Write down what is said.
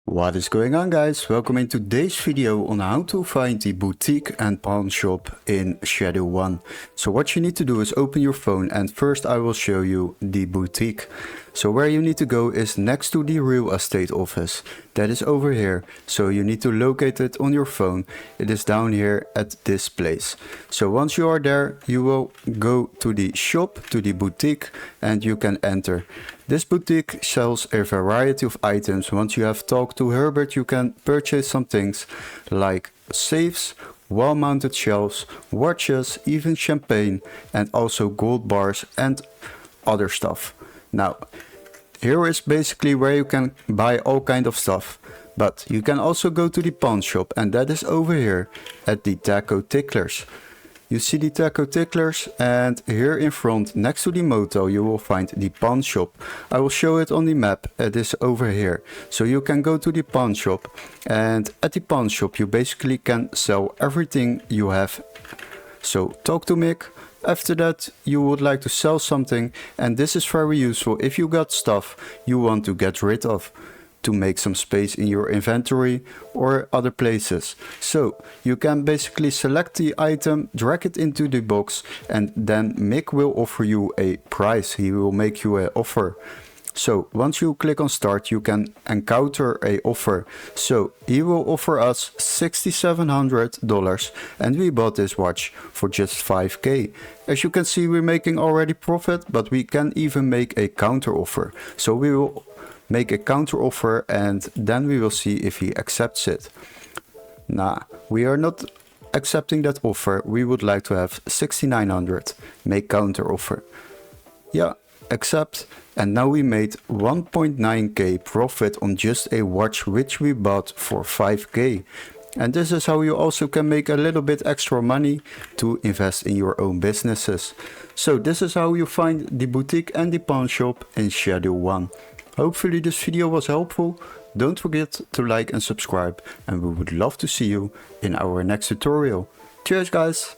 What is going on, guys? Welcome in today's video on how to find the boutique and pawn shop in Shadow 1. So what you need to do is open your phone, and first I will show you the boutique. So where you need to go is next to the real estate office. That is over here. So you need to locate it on your phone. It is down here at this place. So once you are there, you will go to the shop, to the boutique, and you can enter. This boutique sells a variety of items. Once you have talked to Herbert, you can purchase some things like safes, wall-mounted shelves, watches, even champagne, and also gold bars and other stuff. Now, here is basically where you can buy all kind of stuff. But you can also go to the pawn shop, and that is over here at the Taco Ticklers. You see the Taco Ticklers, and here in front next to the motel you will find the pawn shop. I will show it on the map. It is over here. So you can go to the pawn shop, and at the pawn shop you basically can sell everything you have. So talk to Mick. After that you would like to sell something, and this is very useful if you got stuff you want to get rid of, to make some space in your inventory or other places. So you can basically select the item, drag it into the box, and then Mick will offer you a price. He will make you an offer. So once you click on start, you can encounter a offer. So he will offer us $6,700, and we bought this watch for just 5k. As you can see, we're making already profit, but we can even make a counter offer. So we will make a counter offer, and then we will see if he accepts it. Nah, we are not accepting that offer. We would like to have 6,900. Make counter offer. Yeah, accept. And now we made 1.9k profit on just a watch which we bought for 5k. And this is how you also can make a little bit extra money to invest in your own businesses. So this is how you find the boutique and the pawn shop in Shadow 1. Hopefully this video was helpful. Don't forget to like and subscribe, and we would love to see you in our next tutorial. Cheers, guys!